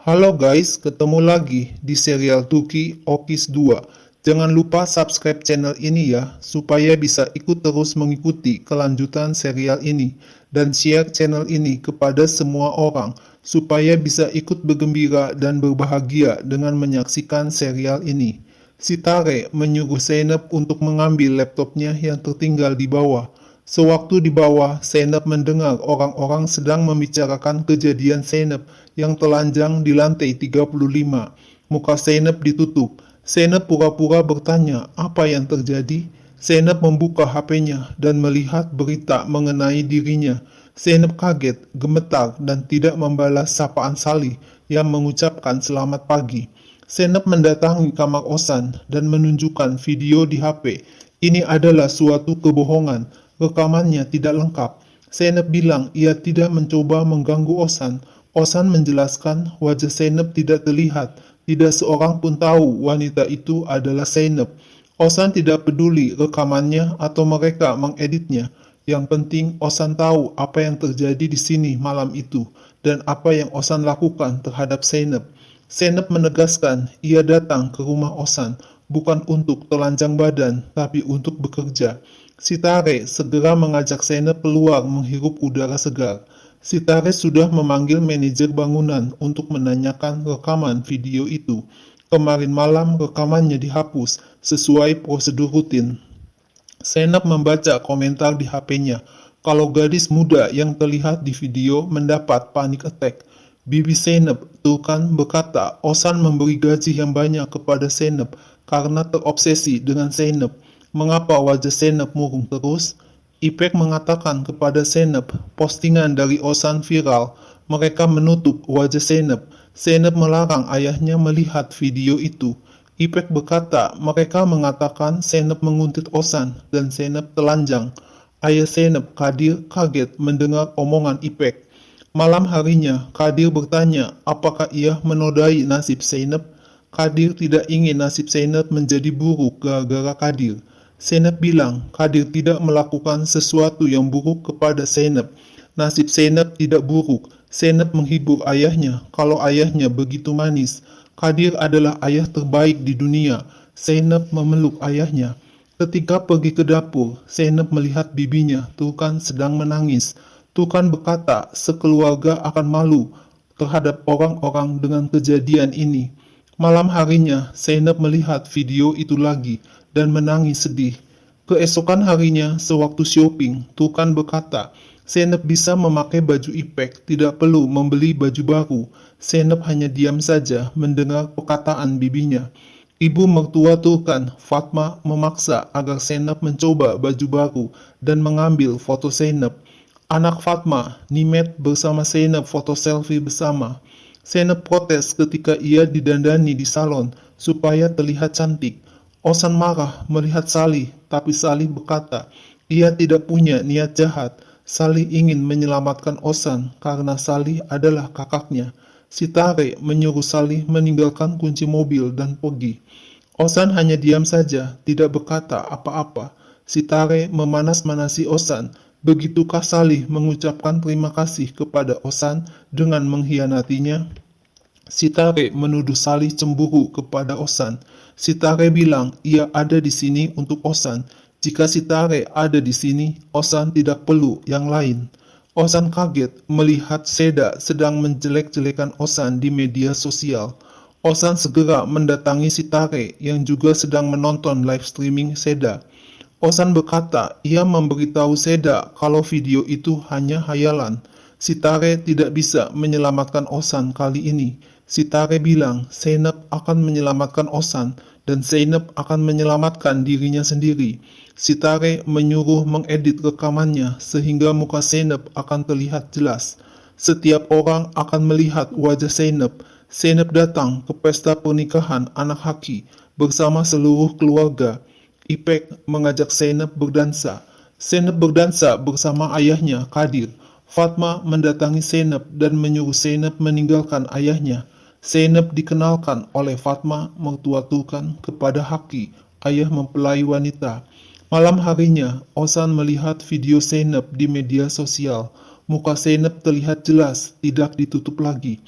Halo guys, ketemu lagi di serial Tuki Okis 2. Jangan lupa subscribe channel ini ya, supaya bisa ikut terus mengikuti kelanjutan serial ini. Dan share channel ini kepada semua orang, supaya bisa ikut bergembira dan berbahagia dengan menyaksikan serial ini. Si Tare menyuruh Zainab untuk mengambil laptopnya yang tertinggal di bawah. Sewaktu di bawah, Zainab mendengar orang-orang sedang membicarakan kejadian Zainab yang telanjang di lantai 35. Muka Zainab ditutup. Zainab pura-pura bertanya apa yang terjadi. Zainab membuka HP-nya dan melihat berita mengenai dirinya. Zainab kaget, gemetar, dan tidak membalas sapaan Salih yang mengucapkan selamat pagi. Zainab mendatangi kamar Osan dan menunjukkan video di HP. Ini adalah suatu kebohongan. Rekamannya tidak lengkap. Zainab bilang ia tidak mencoba mengganggu Osan. Osan menjelaskan wajah Zainab tidak terlihat. Tidak seorang pun tahu wanita itu adalah Zainab. Osan tidak peduli rekamannya atau mereka mengeditnya. Yang penting Osan tahu apa yang terjadi di sini malam itu dan apa yang Osan lakukan terhadap Zainab. Zainab menegaskan ia datang ke rumah Osan bukan untuk telanjang badan tapi untuk bekerja. Si Tare segera mengajak Zainab keluar menghirup udara segar. Si Tare sudah memanggil manajer bangunan untuk menanyakan rekaman video itu. Kemarin malam rekamannya dihapus sesuai prosedur rutin. Zainab membaca komentar di HP-nya. Kalau gadis muda yang terlihat di video mendapat panic attack. Bibi Zainab, Tukan berkata Osan memberi gaji yang banyak kepada Zainab karena terobsesi dengan Zainab. Mengapa wajah Zainab murung terus? Ipek mengatakan kepada Zainab, postingan dari Osan viral. Mereka menutup wajah Zainab. Zainab melarang ayahnya melihat video itu. Ipek berkata, mereka mengatakan Zainab menguntit Osan dan Zainab telanjang. Ayah Zainab, Kadir, kaget mendengar omongan Ipek. Malam harinya, Kadir bertanya apakah ia menodai nasib Zainab. Kadir tidak ingin nasib Zainab menjadi buruk gara-gara Kadir. Zainab bilang Kadir tidak melakukan sesuatu yang buruk kepada Zainab. Nasib Zainab tidak buruk. Zainab menghibur ayahnya kalau ayahnya begitu manis. Kadir adalah ayah terbaik di dunia. Zainab memeluk ayahnya. Ketika pergi ke dapur, Zainab melihat bibinya, Tukan sedang menangis. Tukan berkata sekeluarga akan malu terhadap orang-orang dengan kejadian ini. Malam harinya, Zainab melihat video itu lagi dan menangis sedih. Keesokan harinya, sewaktu shopping, Tukan berkata, Zainab bisa memakai baju Ipek, tidak perlu membeli baju baru. Zainab hanya diam saja mendengar perkataan bibinya. Ibu mertua Tukan, Fatma, memaksa agar Zainab mencoba baju baru dan mengambil foto Zainab. Anak Fatma, Nimet bersama Zainab foto selfie bersama. Zainab protes ketika ia didandani di salon supaya terlihat cantik. Osan marah melihat Salih, tapi Salih berkata, ia tidak punya niat jahat. Salih ingin menyelamatkan Osan karena Salih adalah kakaknya. Si Tare menyuruh Salih meninggalkan kunci mobil dan pergi. Osan hanya diam saja, tidak berkata apa-apa. Si Tare memanas-manasi Osan. Begitukah Salih mengucapkan terima kasih kepada Osan dengan mengkhianatinya? Si Tare menuduh Salih cemburu kepada Osan. Si Tare bilang ia ada di sini untuk Osan. Jika si Tare ada di sini, Osan tidak perlu yang lain. Osan kaget melihat Seda sedang menjelek-jelekan Osan di media sosial. Osan segera mendatangi si Tare yang juga sedang menonton live streaming Seda. Osan berkata ia memberitahu Seda kalau video itu hanya hayalan. Si Tare tidak bisa menyelamatkan Osan kali ini. Si Tare bilang Zainab akan menyelamatkan Osan dan Zainab akan menyelamatkan dirinya sendiri. Si Tare menyuruh mengedit rekamannya sehingga muka Zainab akan terlihat jelas. Setiap orang akan melihat wajah Zainab. Zainab datang ke pesta pernikahan anak Haki bersama seluruh keluarga. Ipek mengajak Zainab berdansa. Zainab berdansa bersama ayahnya, Kadir. Fatma mendatangi Zainab dan menyuruh Zainab meninggalkan ayahnya. Zainab dikenalkan oleh Fatma, mertua Tukan, kepada Haki, ayah mempelai wanita. Malam harinya, Osan melihat video Zainab di media sosial. Muka Zainab terlihat jelas, tidak ditutup lagi.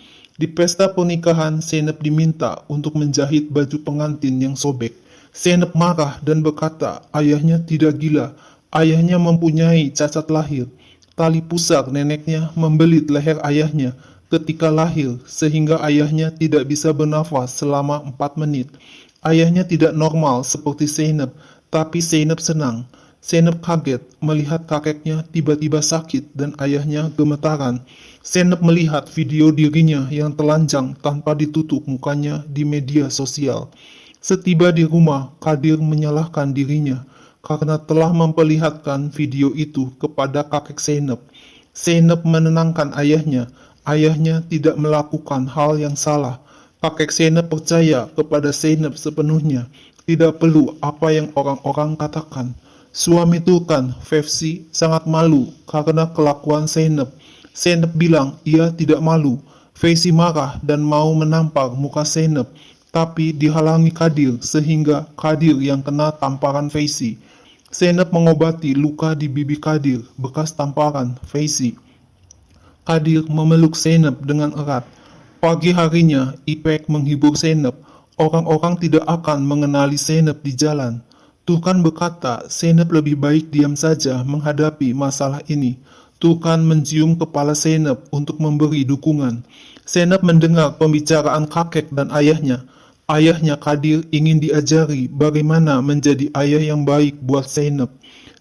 Di pesta pernikahan, Zeynep diminta untuk menjahit baju pengantin yang sobek. Zeynep marah dan berkata, ayahnya tidak gila, ayahnya mempunyai cacat lahir. Tali pusar neneknya membelit leher ayahnya ketika lahir, sehingga ayahnya tidak bisa bernafas selama 4 menit. Ayahnya tidak normal seperti Zeynep, tapi Zeynep senang. Zeynep kaget melihat kakeknya tiba-tiba sakit dan ayahnya gemetaran. Zeynep melihat video dirinya yang telanjang tanpa ditutup mukanya di media sosial. Setiba di rumah, Kadir menyalahkan dirinya karena telah memperlihatkan video itu kepada kakek Zeynep. Zeynep menenangkan ayahnya. Ayahnya tidak melakukan hal yang salah. Kakek Zeynep percaya kepada Zeynep sepenuhnya. Tidak perlu apa yang orang-orang katakan. Suami Turkan, Fevzi, sangat malu karena kelakuan Zeynep. Zeynep bilang ia tidak malu. Fevzi marah dan mau menampar muka Zeynep, tapi dihalangi Kadir sehingga Kadir yang kena tamparan Fevzi. Zeynep mengobati luka di bibi Kadir bekas tamparan Fevzi. Kadir memeluk Zeynep dengan erat. Pagi harinya, Ipek menghibur Zeynep. Orang-orang tidak akan mengenali Zeynep di jalan. Turkan berkata, Zeynep lebih baik diam saja menghadapi masalah ini. Turkan mencium kepala Zeynep untuk memberi dukungan. Zeynep mendengar pembicaraan kakek dan ayahnya. Ayahnya Kadir ingin diajari bagaimana menjadi ayah yang baik buat Zeynep.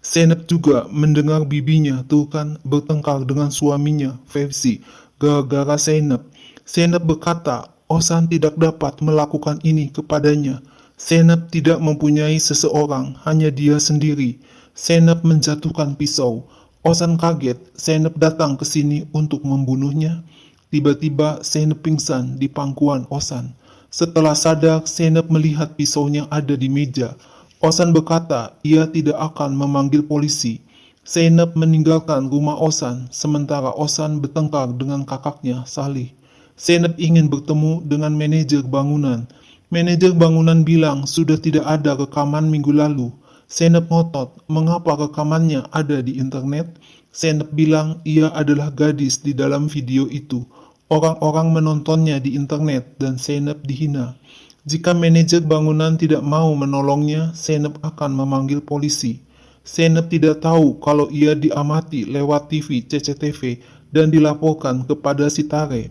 Zeynep juga mendengar bibinya Turkan bertengkar dengan suaminya Fevzi gara-gara Zeynep. Zeynep berkata, Osan tidak dapat melakukan ini kepadanya. Zeynep tidak mempunyai seseorang, hanya dia sendiri. Zeynep menjatuhkan pisau. Osan kaget, Zeynep datang ke sini untuk membunuhnya. Tiba-tiba Zeynep pingsan di pangkuan Osan. Setelah sadar, Zeynep melihat pisaunya ada di meja. Osan berkata, ia tidak akan memanggil polisi. Zeynep meninggalkan rumah Osan, sementara Osan bertengkar dengan kakaknya, Salih. Zeynep ingin bertemu dengan manajer bangunan. Manajer bangunan bilang sudah tidak ada rekaman minggu lalu. Zeynep ngotot, mengapa rekamannya ada di internet? Zeynep bilang ia adalah gadis di dalam video itu. Orang-orang menontonnya di internet dan Zeynep dihina. Jika manajer bangunan tidak mau menolongnya, Zeynep akan memanggil polisi. Zeynep tidak tahu kalau ia diamati lewat TV CCTV dan dilaporkan kepada Sitare.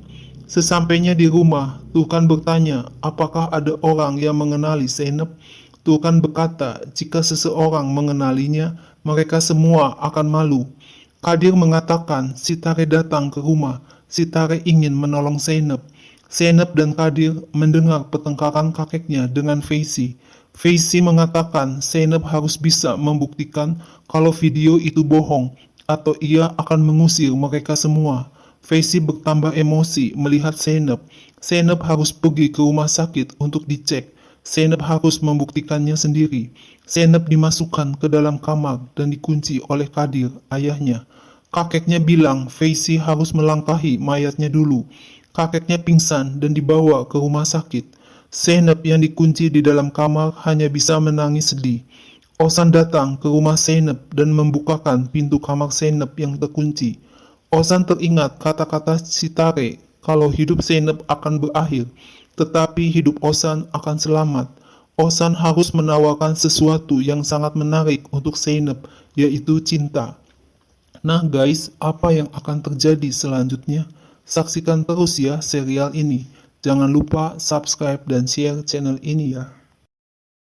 Sesampainya di rumah, Turkan bertanya, apakah ada orang yang mengenali Zeynep? Turkan berkata, jika seseorang mengenalinya, mereka semua akan malu. Kadir mengatakan, Sitare datang ke rumah. Sitare ingin menolong Zeynep. Zeynep dan Kadir mendengar pertengkaran kakeknya dengan Fevzi. Fevzi mengatakan Zeynep harus bisa membuktikan kalau video itu bohong, atau ia akan mengusir mereka semua. Fevzi bertambah emosi melihat Zeynep. Zeynep harus pergi ke rumah sakit untuk dicek. Zeynep harus membuktikannya sendiri. Zeynep dimasukkan ke dalam kamar dan dikunci oleh Kadir, ayahnya. Kakeknya bilang Fevzi harus melangkahi mayatnya dulu. Kakeknya pingsan dan dibawa ke rumah sakit. Zeynep yang dikunci di dalam kamar hanya bisa menangis sedih. Osan datang ke rumah Zeynep dan membukakan pintu kamar Zeynep yang terkunci. Osan teringat kata-kata Sitare kalau hidup Zeynep akan berakhir, tetapi hidup Osan akan selamat. Osan harus menawarkan sesuatu yang sangat menarik untuk Zeynep, yaitu cinta. Nah guys, apa yang akan terjadi selanjutnya? Saksikan terus ya serial ini. Jangan lupa subscribe dan share channel ini ya.